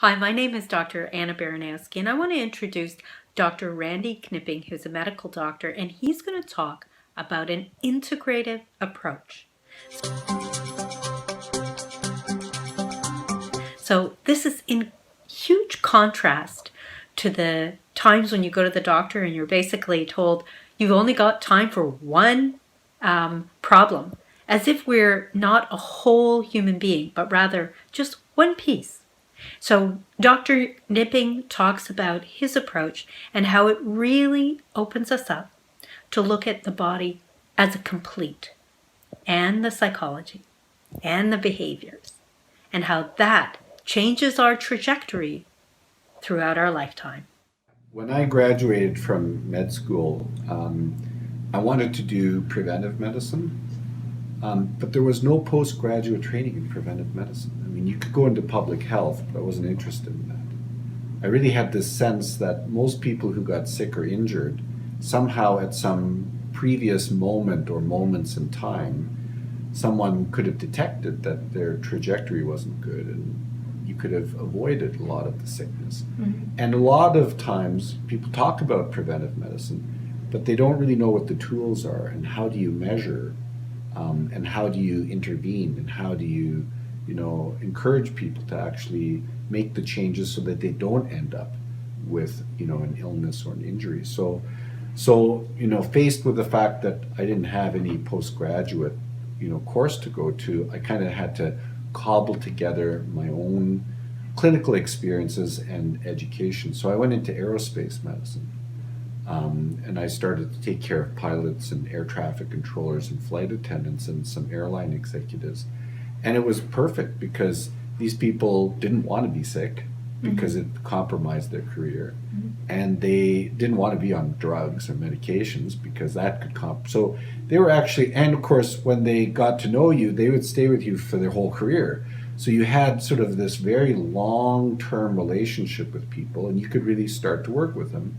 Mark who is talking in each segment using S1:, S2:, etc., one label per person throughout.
S1: Hi, my name is Dr. Anna Baranowski, and I want to introduce Dr. Randy Knipping, who's a medical doctor, and he's going to talk about an integrative approach. So this is in huge contrast to the times when you go to the doctor and you're basically told you've only got time for one problem, as if we're not a whole human being, but rather just one piece. So Dr. Knipping talks about his approach and how it really opens us up to look at the body as a complete, and the psychology, and the behaviors, and how that changes our trajectory throughout our lifetime.
S2: When I graduated from med school, I wanted to do preventive medicine, but there was no postgraduate training in preventive medicine. I mean, you could go into public health, but I wasn't interested in that. I really had this sense that most people who got sick or injured, somehow at some previous moment or moments in time, someone could have detected that their trajectory wasn't good, and you could have avoided a lot of the sickness. Mm-hmm. And a lot of times people talk about preventive medicine, but they don't really know what the tools are and how do you measure, and how do you intervene, and how do you encourage people to actually make the changes so that they don't end up with an illness or an injury. So faced with the fact that I didn't have any postgraduate course to go to, I kind of had to cobble together my own clinical experiences and education. So I went into aerospace medicine, and I started to take care of pilots and air traffic controllers and flight attendants and some airline executives. And it was perfect because these people didn't want to be sick because it compromised their career. Mm-hmm. And they didn't want to be on drugs or medications because that could so they were actually, and of course, when they got to know you, they would stay with you for their whole career. So you had sort of this very long-term relationship with people, and you could really start to work with them.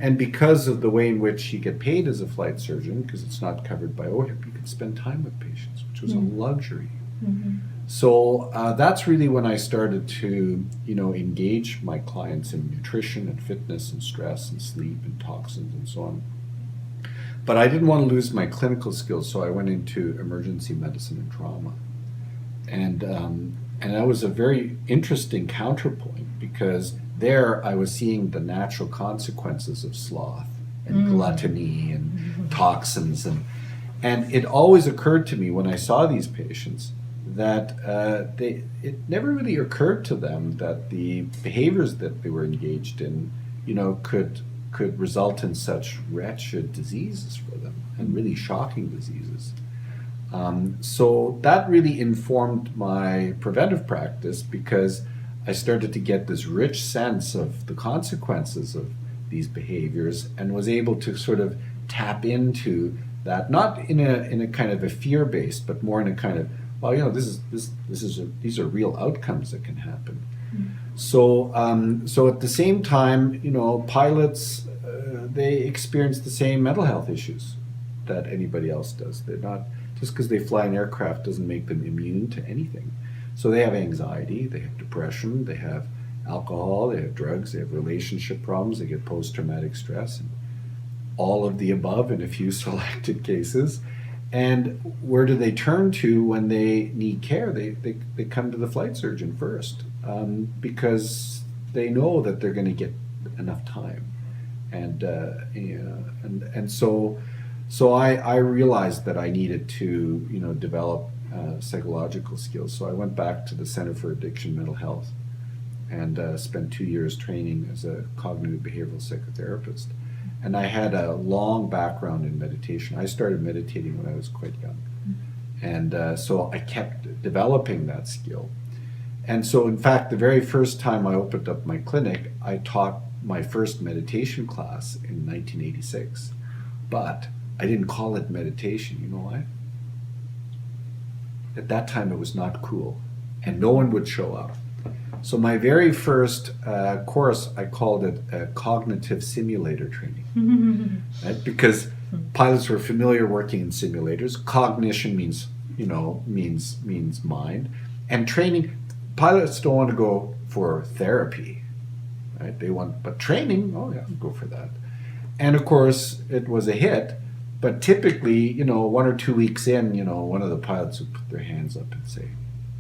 S2: And because of the way in which you get paid as a flight surgeon, because it's not covered by OHIP, you could spend time with patients, which was a luxury. Mm-hmm. So that's really when I started to, engage my clients in nutrition and fitness and stress and sleep and toxins and so on. But I didn't want to lose my clinical skills, so I went into emergency medicine and trauma. And that was a very interesting counterpoint because there I was seeing the natural consequences of sloth and gluttony and toxins. And it always occurred to me when I saw these patients that it never really occurred to them that the behaviors that they were engaged in, could result in such wretched diseases for them and really shocking diseases. So that really informed my preventive practice because I started to get this rich sense of the consequences of these behaviors and was able to sort of tap into that, not in a kind of a fear-based, but more in a kind of, well, these are real outcomes that can happen. Mm-hmm. So at the same time, pilots, they experience the same mental health issues that anybody else does. They're not, just because they fly an aircraft doesn't make them immune to anything. So they have anxiety, they have depression, they have alcohol, they have drugs, they have relationship problems, they get post-traumatic stress, and all of the above in a few selected cases. And where do they turn to when they need care? They come to the flight surgeon first, because they know that they're going to get enough time. And so I realized that I needed to develop psychological skills. So I went back to the Center for Addiction Mental Health and spent 2 years training as a cognitive behavioral psychotherapist. And I had a long background in meditation. I started meditating when I was quite young. And so I kept developing that skill. And so, in fact, the very first time I opened up my clinic, I taught my first meditation class in 1986. But I didn't call it meditation. You know why? At that time, it was not cool. And no one would show up. So my very first course, I called it a cognitive simulator training, right? Because pilots were familiar working in simulators. Cognition means mind, and training. Pilots don't want to go for therapy, right? They want, but training, oh yeah, I'll go for that. And of course, it was a hit. But typically, 1 or 2 weeks in, one of the pilots would put their hands up and say,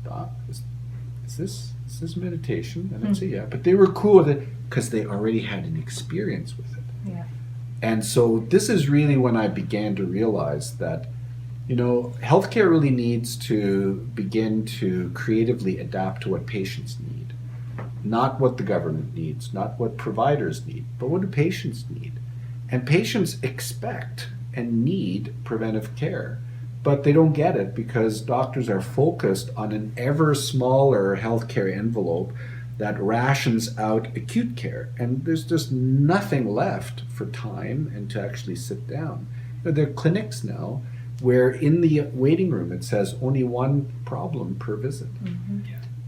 S2: "Doc, is this meditation?" And I'd say, "Yeah." But they were cool with it because they already had an experience with it.
S1: Yeah.
S2: And so this is really when I began to realize that, healthcare really needs to begin to creatively adapt to what patients need. Not what the government needs, not what providers need, but what do patients need? And patients expect and need preventive care, but they don't get it because doctors are focused on an ever smaller healthcare envelope that rations out acute care, and there's just nothing left for time and to actually sit down. There are clinics now where in the waiting room it says only one problem per visit.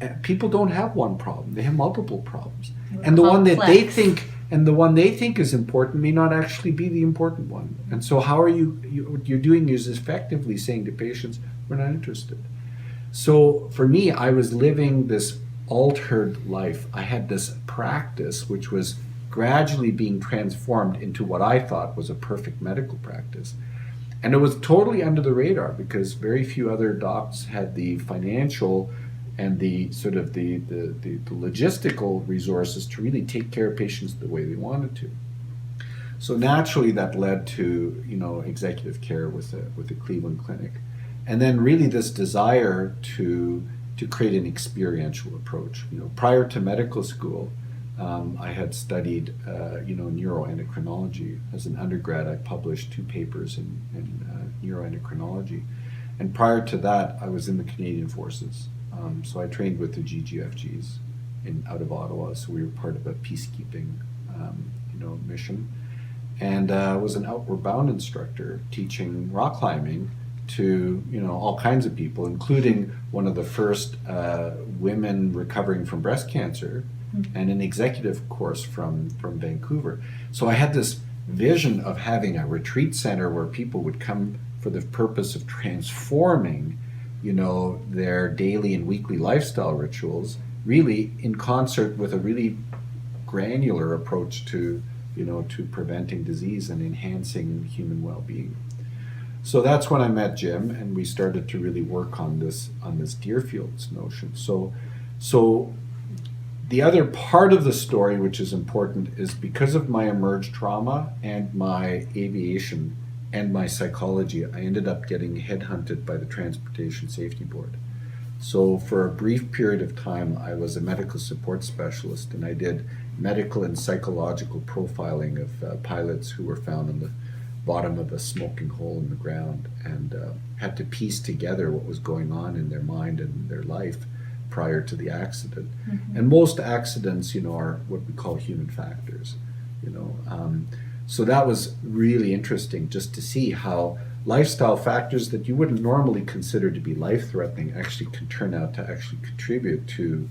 S2: And people don't have one problem, they have multiple problems. And the one that they think is important may not actually be the important one. And so how are what you're doing is effectively saying to patients, we're not interested. So for me, I was living this altered life. I had this practice which was gradually being transformed into what I thought was a perfect medical practice. And it was totally under the radar because very few other docs had the financial and the sort of the logistical resources to really take care of patients the way they wanted to. So naturally that led to, executive care with the Cleveland Clinic. And then really this desire to create an experiential approach. Prior to medical school, I had studied, neuroendocrinology. As an undergrad, I published 2 papers in neuroendocrinology. And prior to that, I was in the Canadian Forces. So I trained with the GGFGs out of Ottawa. So we were part of a peacekeeping, mission. And I was an outward bound instructor teaching rock climbing to all kinds of people, including one of the first women recovering from breast cancer, and an executive course from Vancouver. So I had this vision of having a retreat center where people would come for the purpose of transforming their daily and weekly lifestyle rituals, really in concert with a really granular approach to preventing disease and enhancing human well-being. So that's when I met Jim, and we started to really work on this DeerFields notion. So the other part of the story, which is important, is because of my emerged trauma and my aviation and my psychology, I ended up getting headhunted by the Transportation Safety Board. So for a brief period of time, I was a medical support specialist, and I did medical and psychological profiling of pilots who were found on the bottom of a smoking hole in the ground, and had to piece together what was going on in their mind and their life prior to the accident. And most accidents, are what we call human factors, So that was really interesting just to see how lifestyle factors that you wouldn't normally consider to be life-threatening actually can turn out to actually contribute to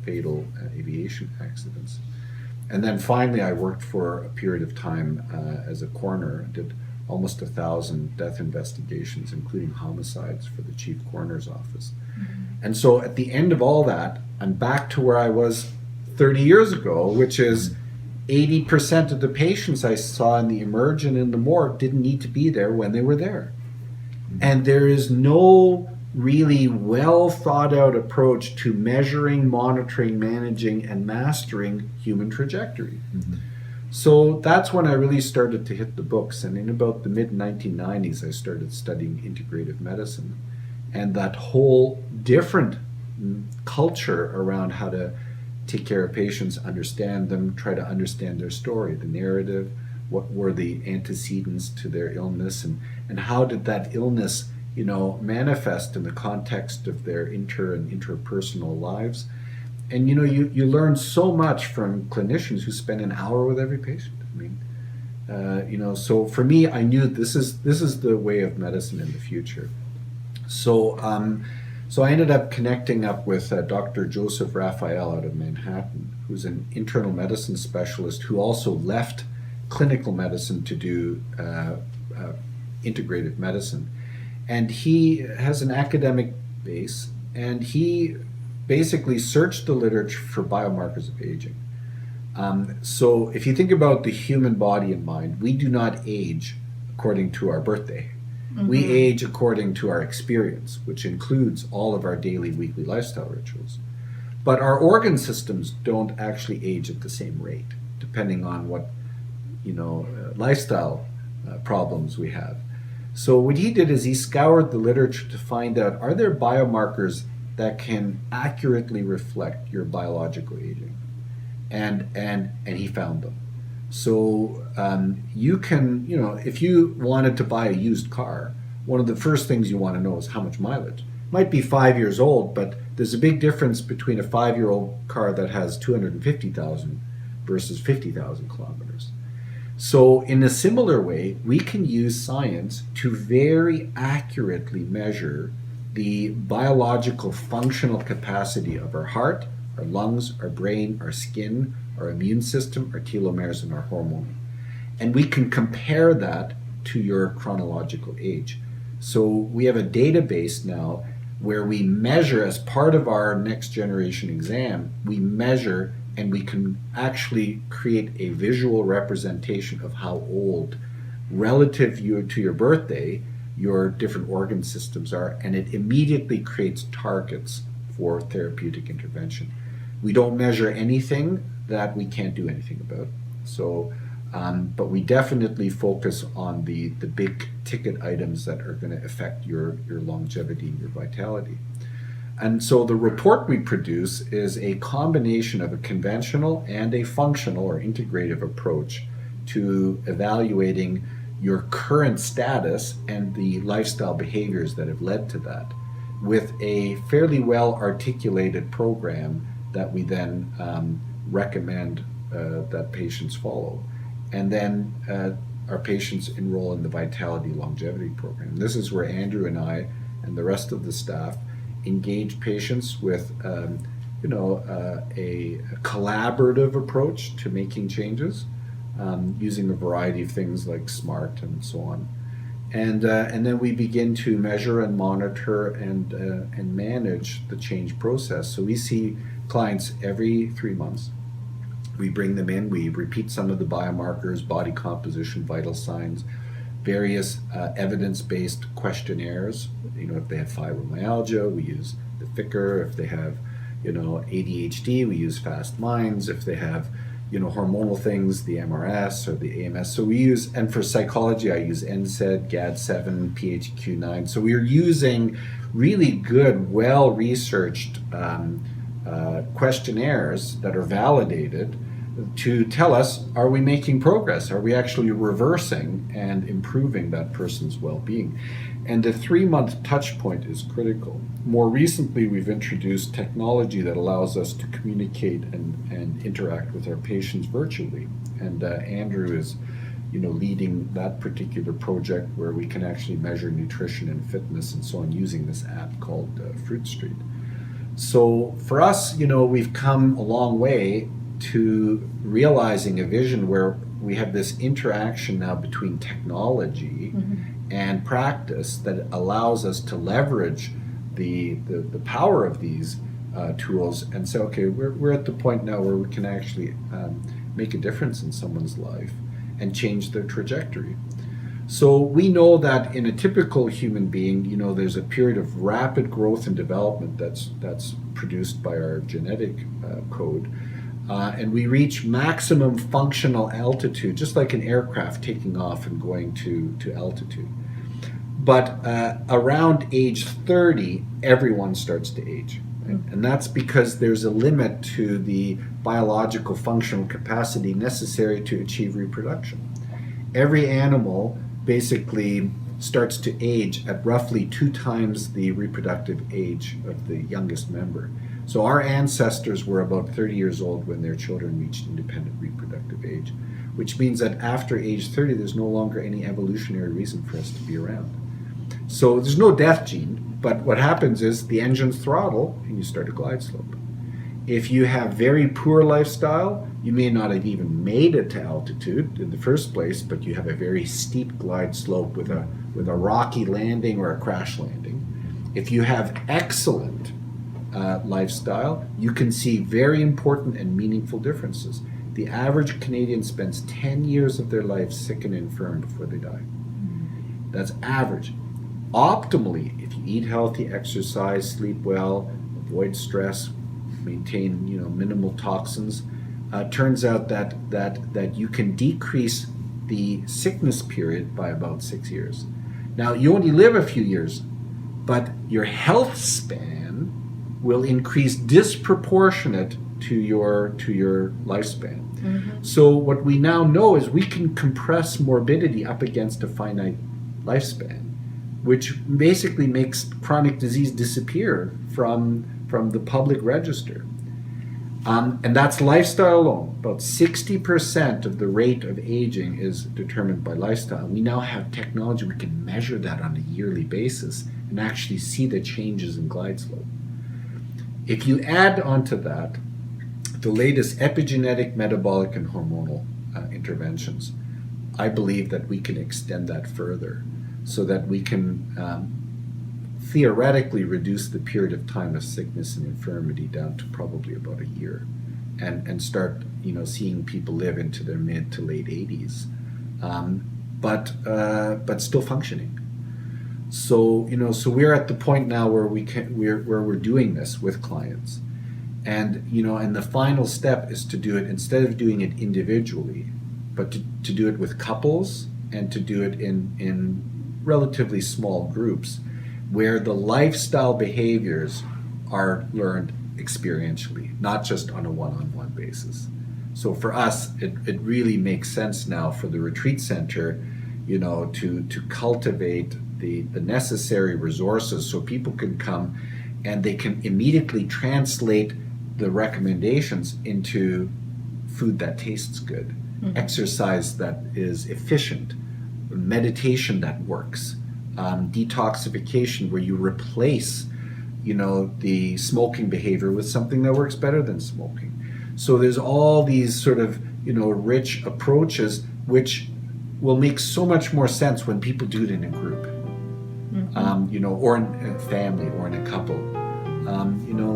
S2: fatal aviation accidents. And then finally I worked for a period of time as a coroner. I did almost 1,000 death investigations, including homicides, for the chief coroner's office. And so at the end of all that, I'm back to where I was 30 years ago, which is 80% of the patients I saw in the emerge and in the morgue didn't need to be there when they were there. And there is no really well thought out approach to measuring, monitoring, managing, and mastering human trajectory. So that's when I really started to hit the books. And in about the mid-1990s, I started studying integrative medicine. And that whole different culture around how to take care of patients, understand them, try to understand their story, the narrative, what were the antecedents to their illness, and how did that illness, manifest in the context of their inter and interpersonal lives. And you learn so much from clinicians who spend an hour with every patient. So for me, I knew this is the way of medicine in the future. So I ended up connecting up with Dr. Joseph Raphael out of Manhattan, who's an internal medicine specialist who also left clinical medicine to do integrative medicine. And he has an academic base, and he basically searched the literature for biomarkers of aging. So if you think about the human body and mind, we do not age according to our birthday. We age according to our experience, which includes all of our daily, weekly lifestyle rituals. But our organ systems don't actually age at the same rate, depending on what, lifestyle problems we have. So what he did is he scoured the literature to find out, are there biomarkers that can accurately reflect your biological aging? And he found them. So you can, if you wanted to buy a used car, one of the first things you want to know is how much mileage. It might be 5 years old, but there's a big difference between a 5-year-old car that has 250,000 versus 50,000 kilometers. So in a similar way, we can use science to very accurately measure the biological functional capacity of our heart, our lungs, our brain, our skin, our immune system, our telomeres, and our hormone. And we can compare that to your chronological age. So we have a database now where we measure, as part of our next generation exam, we measure and we can actually create a visual representation of how old, relative to your birthday, your different organ systems are, and it immediately creates targets for therapeutic intervention. We don't measure anything that we can't do anything about. So, but we definitely focus on the big ticket items that are going to affect your longevity and your vitality. And so the report we produce is a combination of a conventional and a functional or integrative approach to evaluating your current status and the lifestyle behaviors that have led to that, with a fairly well articulated program that we then recommend that patients follow. And then our patients enroll in the Vitality Longevity Program. This is where Andrew and I and the rest of the staff engage patients with a collaborative approach to making changes, using a variety of things like SMART and so on. And then we begin to measure and monitor and manage the change process. So we see clients every 3 months. We bring them in, we repeat some of the biomarkers, body composition, vital signs, various evidence-based questionnaires. If they have fibromyalgia, we use the Ficker. If they have, ADHD, we use Fast Minds. If they have, hormonal things, the MRS or the AMS. So we use, and for psychology, I use NSAID, GAD-7, PHQ-9. So we're using really good, well-researched questionnaires that are validated to tell us, are we making progress? Are we actually reversing and improving that person's well-being? And the 3-month touch point is critical. More recently, we've introduced technology that allows us to communicate and interact with our patients virtually. And Andrew is leading that particular project where we can actually measure nutrition and fitness and so on using this app called Fruit Street. So for us, we've come a long way to realizing a vision where we have this interaction now between technology and practice that allows us to leverage the power of these tools and say, okay, we're at the point now where we can actually make a difference in someone's life and change their trajectory. So we know that in a typical human being, there's a period of rapid growth and development that's produced by our genetic code. And we reach maximum functional altitude, just like an aircraft taking off and going to altitude. But around age 30, everyone starts to age. Right? And that's because there's a limit to the biological functional capacity necessary to achieve reproduction. Every animal basically starts to age at roughly 2 times the reproductive age of the youngest member. So our ancestors were about 30 years old when their children reached independent reproductive age, which means that after age 30, there's no longer any evolutionary reason for us to be around. So there's no death gene, but what happens is the engines throttle and you start a glide slope. If you have very poor lifestyle, you may not have even made it to altitude in the first place, but you have a very steep glide slope with a rocky landing or a crash landing. If you have excellent lifestyle, you can see very important and meaningful differences. The average Canadian spends 10 years of their life sick and infirm before they die. That's average. Optimally, if you eat healthy, exercise, sleep well, avoid stress, maintain minimal toxins, turns out that you can decrease the sickness period by about 6 years. Now, you only live a few years, but your health span will increase disproportionate to your lifespan. So what we now know is we can compress morbidity up against a finite lifespan, which basically makes chronic disease disappear from the public register. And that's lifestyle alone. About 60% of the rate of aging is determined by lifestyle. We now have technology, we can measure that on a yearly basis and actually see the changes in glide slope. If you add onto that the latest epigenetic, metabolic, and hormonal interventions, I believe that we can extend that further so that we can theoretically reduce the period of time of sickness and infirmity down to probably about a year, and start seeing people live into their mid to late 80s, but still functioning. So so we're at the point now where we're doing this with clients, and and the final step is to do it instead of doing it individually, but to do it with couples and to do it in relatively small groups, where the lifestyle behaviors are learned experientially, not just on a one-on-one basis. So for us, it really makes sense now for the retreat center, to cultivate the necessary resources so people can come and they can immediately translate the recommendations into food that tastes good, exercise that is efficient, meditation that works, detoxification where you replace the smoking behavior with something that works better than smoking. So there's all these sort of rich approaches which will make so much more sense when people do it in a group, or in a family or in a couple,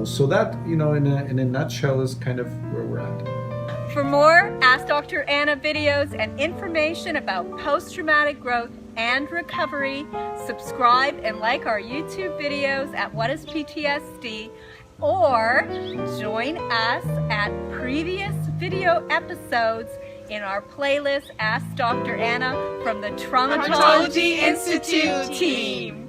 S2: so that in a nutshell is kind of where we're at.
S3: For more Ask Dr. Anna videos and information about post-traumatic growth and recovery, subscribe and like our YouTube videos at What is PTSD, or join us at previous video episodes in our playlist Ask Dr. Anna from the Traumatology Institute team.